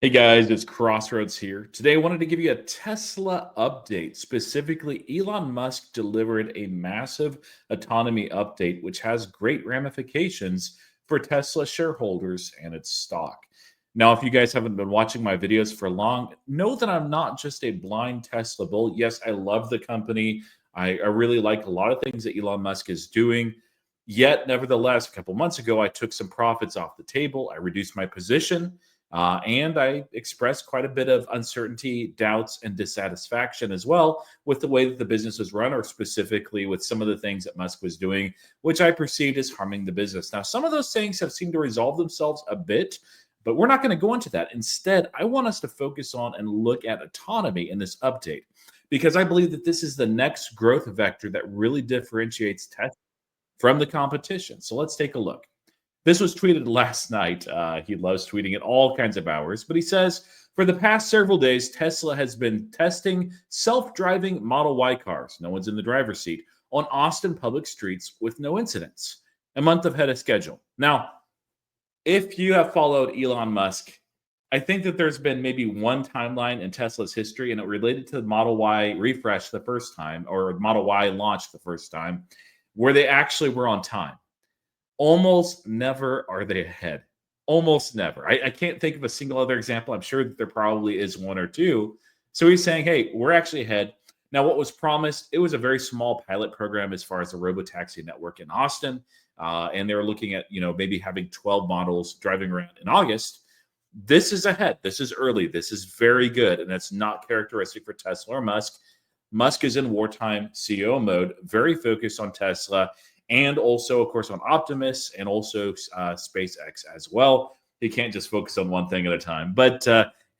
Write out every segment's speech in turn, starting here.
Hey guys, it's Crossroads here. Today I wanted to give you a Tesla update. Specifically, Elon Musk delivered a massive autonomy update, which has great ramifications for Tesla shareholders and its stock. Now, if you guys haven't been watching my videos for long, know that I'm not just a blind Tesla bull. Yes, I love the company. I really like a lot of things that Elon Musk is doing. Yet, nevertheless, a couple months ago, I took some profits off the table. I reduced my position. And I expressed quite a bit of uncertainty, doubts, and dissatisfaction as well with the way that the business was run, or specifically with some of the things that Musk was doing, which I perceived as harming the business. Now, some of those things have seemed to resolve themselves a bit, but we're not going to go into that. Instead, I want us to focus on and look at autonomy in this update, because I believe that this is the next growth vector that really differentiates Tesla from the competition. So let's take a look. This was tweeted last night. He loves tweeting at all kinds of hours, but he says, for the past several days, Tesla has been testing self-driving Model Y cars, no one's in the driver's seat, on Austin public streets with no incidents, a month ahead of schedule. Now, if you have followed Elon Musk, I think that there's been maybe one timeline in Tesla's history, and it related to the Model Y refresh the first time, or Model Y launch the first time, where they actually were on time. Almost never are they ahead. Almost never. I can't think of a single other example. I'm sure that there probably is one or two. So he's saying, hey, we're actually ahead. Now, what was promised, it was a very small pilot program as far as the robotaxi network in Austin. And they were looking at, maybe having 12 models driving around in August. This is ahead. This is early. This is very good. And that's not characteristic for Tesla or Musk. Musk is in wartime CEO mode, very focused on Tesla, and also, of course, on Optimus and also SpaceX as well. He can't just focus on one thing at a time, but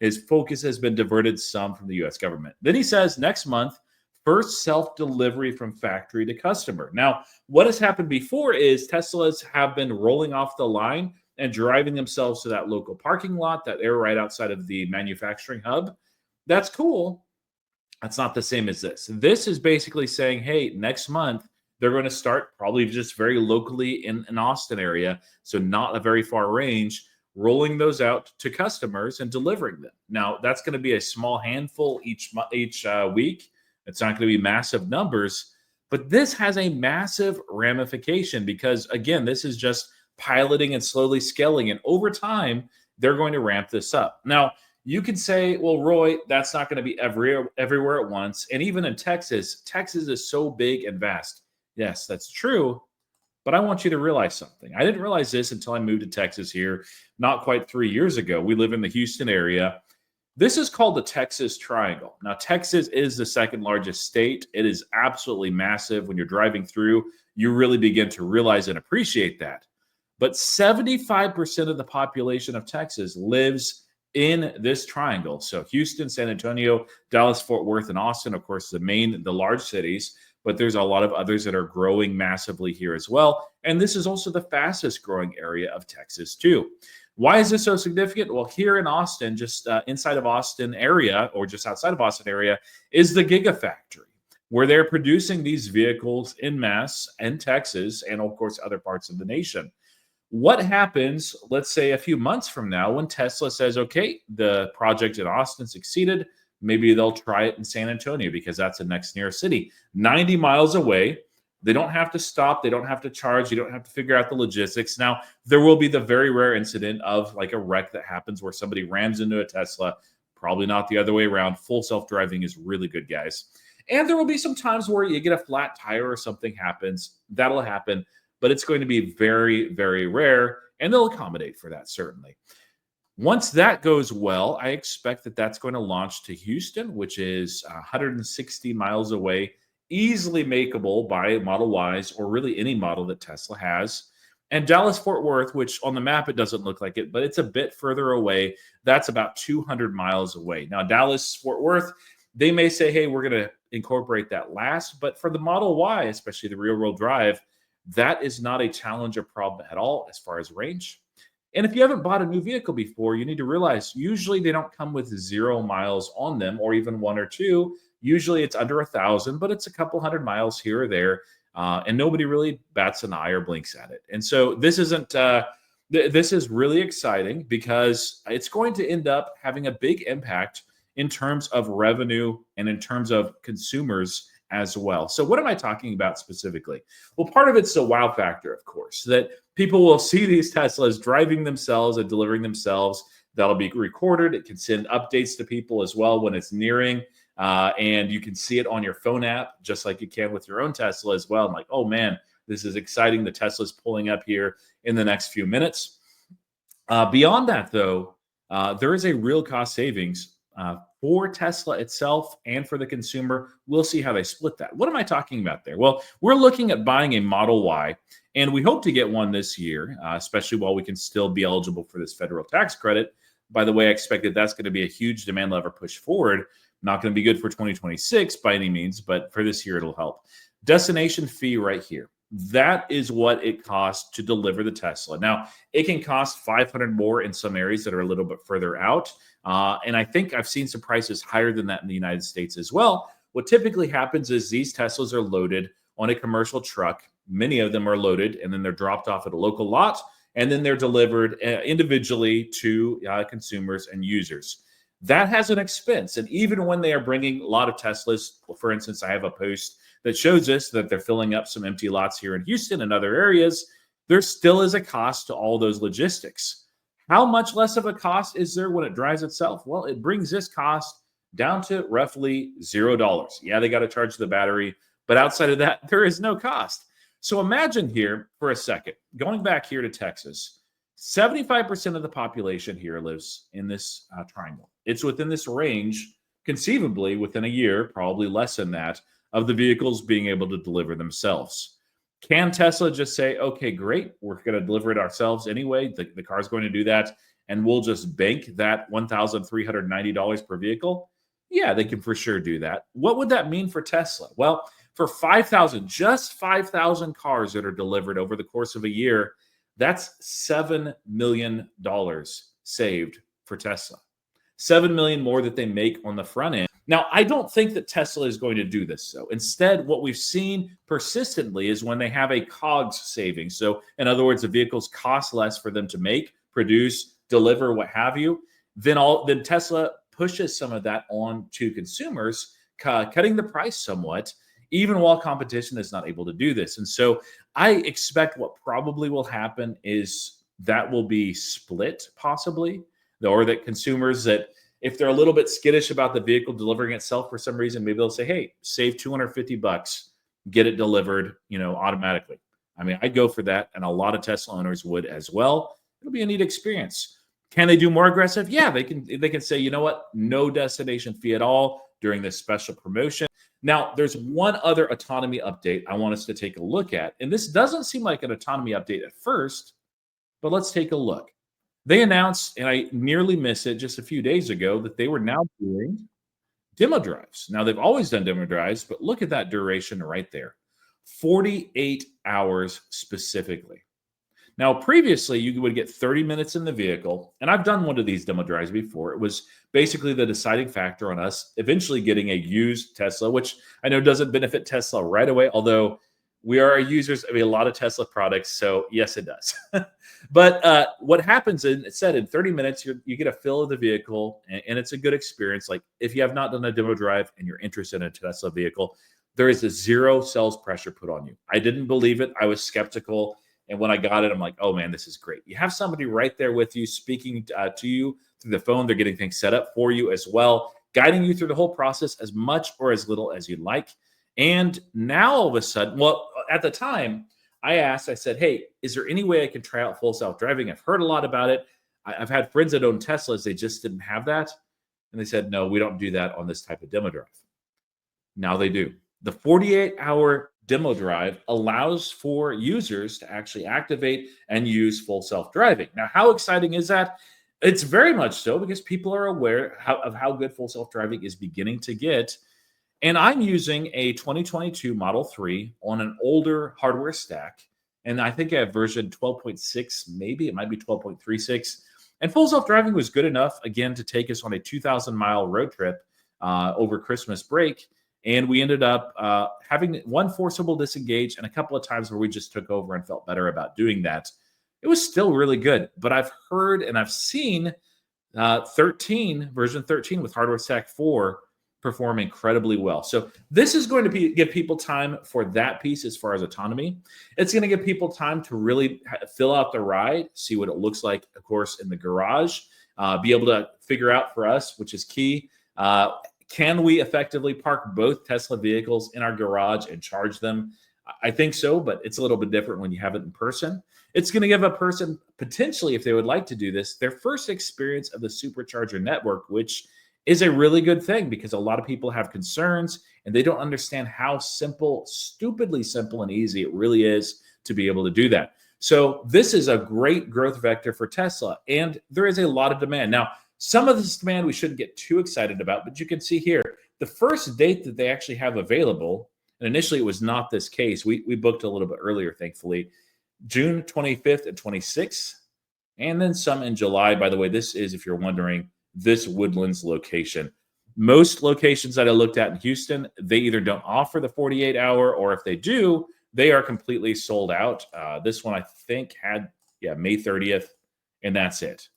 his focus has been diverted some from the U.S. government. Then he says next month, first self-delivery from factory to customer. Now, what has happened before is Teslas have been rolling off the line and driving themselves to that local parking lot that they're right outside of the manufacturing hub. That's cool. That's not the same as this. This is basically saying, hey, next month, they're going to start probably just very locally in an Austin area, so not a very far range, rolling those out to customers and delivering them. Now, that's going to be a small handful each week. It's not going to be massive numbers, but this has a massive ramification because, again, this is just piloting and slowly scaling. And over time, they're going to ramp this up. Now, you can say, well, Roy, that's not going to be everywhere at once. And even in Texas, Texas is so big and vast. Yes, that's true. But I want you to realize something. I didn't realize this until I moved to Texas here not quite 3 years ago. We live in the Houston area. This is called the Texas Triangle. Now, Texas is the second largest state. It is absolutely massive. When you're driving through, you really begin to realize and appreciate that. But 75% of the population of Texas lives in this triangle. So Houston, San Antonio, Dallas, Fort Worth, and Austin, of course, the large cities. But there's a lot of others that are growing massively here as well. And this is also the fastest growing area of Texas too. Why is this so significant? Well, here in Austin, just inside of Austin area, or just outside of Austin area, is the Gigafactory, where they're producing these vehicles in mass in Texas and, of course, other parts of the nation. What happens, let's say, a few months from now when Tesla says, okay, the project in Austin succeeded, maybe they'll try it in San Antonio because that's the next nearest city. 90 miles away. They don't have to stop. They don't have to charge. You don't have to figure out the logistics. Now, there will be the very rare incident of like a wreck that happens where somebody rams into a Tesla. Probably not the other way around. Full self-driving is really good, guys. And there will be some times where you get a flat tire or something happens. That'll happen. But it's going to be very, very rare. And they'll accommodate for that, certainly. Once that goes well, I expect that that's going to launch to Houston, which is 160 miles away, easily makeable by Model Ys or really any model that Tesla has. And Dallas-Fort Worth, which on the map, it doesn't look like it, but it's a bit further away. That's about 200 miles away. Now, Dallas-Fort Worth, they may say, hey, we're going to incorporate that last. But for the Model Y, especially the rear-wheel drive, that is not a challenge or problem at all as far as range. And if you haven't bought a new vehicle before, you need to realize usually they don't come with 0 miles on them or even 1 or 2. Usually it's under 1,000, but it's a couple hundred miles here or there. And nobody really bats an eye or blinks at it. And so this isn't This is really exciting because it's going to end up having a big impact in terms of revenue and in terms of consumers as well. So, what am I talking about specifically? Well, part of it's the wow factor, of course, that people will see these Teslas driving themselves and delivering themselves. That'll be recorded. It can send updates to people as well when it's nearing. And you can see it on your phone app, just like you can with your own Tesla as well. I'm like, oh man, this is exciting. The Tesla's pulling up here in the next few minutes. Beyond that, though, there is a real cost savings for Tesla itself and for the consumer. We'll see how they split that. What am I talking about there? Well, we're looking at buying a Model Y, and we hope to get one this year, especially while we can still be eligible for this federal tax credit. By the way, I expect that that's going to be a huge demand lever push forward. Not going to be good for 2026 by any means, but for this year, it'll help. Destination fee right here. That is what it costs to deliver the Tesla. Now, it can cost $500 more in some areas that are a little bit further out. And I think I've seen some prices higher than that in the United States as well. What typically happens is these Teslas are loaded on a commercial truck. Many of them are loaded, and then they're dropped off at a local lot, and then they're delivered individually to consumers and users. That has an expense. And even when they are bringing a lot of Teslas, for instance, I have a post that shows us that they're filling up some empty lots here in Houston and other areas, there still is a cost to all those logistics. How much less of a cost is there when it drives itself? Well, it brings this cost down to roughly $0. Yeah, they got to charge the battery, but outside of that, there is no cost. So imagine here for a second, going back here to Texas, 75% of the population here lives in this triangle. It's within this range, conceivably within a year, probably less than that, of the vehicles being able to deliver themselves. Can Tesla just say, okay, great, we're going to deliver it ourselves anyway, the car's going to do that, and we'll just bank that $1,390 per vehicle? Yeah, they can for sure do that. What would that mean for Tesla? Well, for 5,000, just 5,000 cars that are delivered over the course of a year, that's $7 million saved for Tesla. $7 million more that they make on the front end. Now, I don't think that Tesla is going to do this. So instead, what we've seen persistently is when they have a COGS saving. So in other words, the vehicles cost less for them to make, produce, deliver, what have you. Then Tesla pushes some of that on to consumers, cutting the price somewhat, even while competition is not able to do this. And so I expect what probably will happen is that will be split possibly, or that consumers that if they're a little bit skittish about the vehicle delivering itself for some reason, maybe they'll say, hey, save $250, get it delivered, automatically. I mean, I'd go for that. And a lot of Tesla owners would as well. It'll be a neat experience. Can they do more aggressive? Yeah, they can say, you know what? No destination fee at all during this special promotion. Now, there's one other autonomy update I want us to take a look at. And this doesn't seem like an autonomy update at first, but let's take a look. They announced, and I nearly missed it just a few days ago, that they were now doing demo drives. Now, they've always done demo drives, but look at that duration right there. 48 hours specifically. Now, previously, you would get 30 minutes in the vehicle, and I've done one of these demo drives before. It was basically the deciding factor on us eventually getting a used Tesla, which I know doesn't benefit Tesla right away, although we are users of a lot of Tesla products, so yes, it does. But what happens, it said in 30 minutes, you get a feel of the vehicle, and it's a good experience. Like if you have not done a demo drive and you're interested in a Tesla vehicle, there is a zero sales pressure put on you. I didn't believe it. I was skeptical. And when I got it, I'm like, oh man, this is great. You have somebody right there with you speaking to you through the phone. They're getting things set up for you as well, guiding you through the whole process as much or as little as you'd like. And now all of a sudden, well, at the time I said, hey, is there any way I can try out full self-driving? I've heard a lot about it. I've had friends that own Teslas. They just didn't have that. And they said, no, we don't do that on this type of demo drive. Now they do. The 48-hour demo drive allows for users to actually activate and use full self-driving. Now, how exciting is that? It's very much so because people are aware of how good full self-driving is beginning to get. And I'm using a 2022 Model 3 on an older hardware stack. And I think I have version 12.6, maybe it might be 12.36. And full self-driving was good enough, again, to take us on a 2,000-mile road trip over Christmas break. And we ended up having one forcible disengage and a couple of times where we just took over and felt better about doing that. it was still really good. But I've heard and I've seen 13, version 13 with hardware stack 4 perform incredibly well. So this is going to give people time for that piece as far as autonomy. It's going to give people time to really fill out the ride, see what it looks like, of course, in the garage, be able to figure out for us, which is key. Can we effectively park both Tesla vehicles in our garage and charge them? I think so, but it's a little bit different when you have it in person. It's going to give a person, potentially, if they would like to do this, their first experience of the supercharger network, which is a really good thing because a lot of people have concerns and they don't understand how simple, stupidly simple and easy it really is to be able to do that. So this is a great growth vector for Tesla, and there is a lot of demand. Now, some of this demand we shouldn't get too excited about, but you can see here, the first date that they actually have available, and initially it was not this case. We booked a little bit earlier, thankfully, June 25th and 26th, and then some in July. By the way, this is, if you're wondering, this Woodlands location. Most locations that I looked at in Houston, they either don't offer the 48-hour, or if they do, they are completely sold out. This one, I think, had, May 30th, and that's it.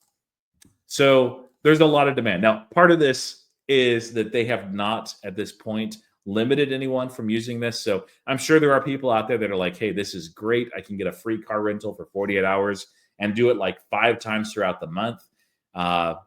So there's a lot of demand. Now, part of this is that they have not, at this point, limited anyone from using this. So I'm sure there are people out there that are like, hey, this is great. I can get a free car rental for 48 hours and do it like 5 times throughout the month.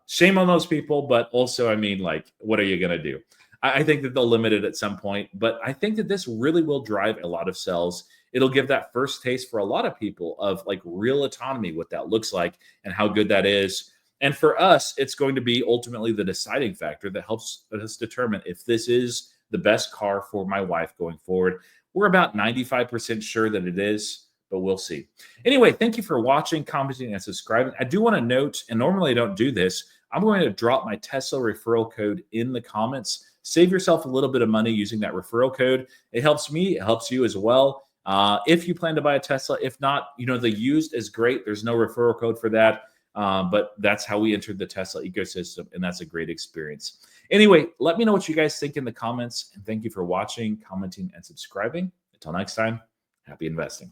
Shame on those people, but also, I mean, like, what are you going to do? I think that they'll limit it at some point, but I think that this really will drive a lot of sales. It'll give that first taste for a lot of people of like real autonomy, what that looks like and how good that is. And for us, it's going to be ultimately the deciding factor that helps us determine if this is the best car for my wife going forward. We're about 95% sure that it is, but we'll see. Anyway, thank you for watching, commenting, and subscribing. I do want to note, and normally I don't do this, I'm going to drop my Tesla referral code in the comments. Save yourself a little bit of money using that referral code. It helps me, it helps you as well. If you plan to buy a Tesla, if not, the used is great. There's no referral code for that. But that's how we entered the Tesla ecosystem, and that's a great experience. Anyway, let me know what you guys think in the comments, and thank you for watching, commenting, and subscribing. Until next time, happy investing.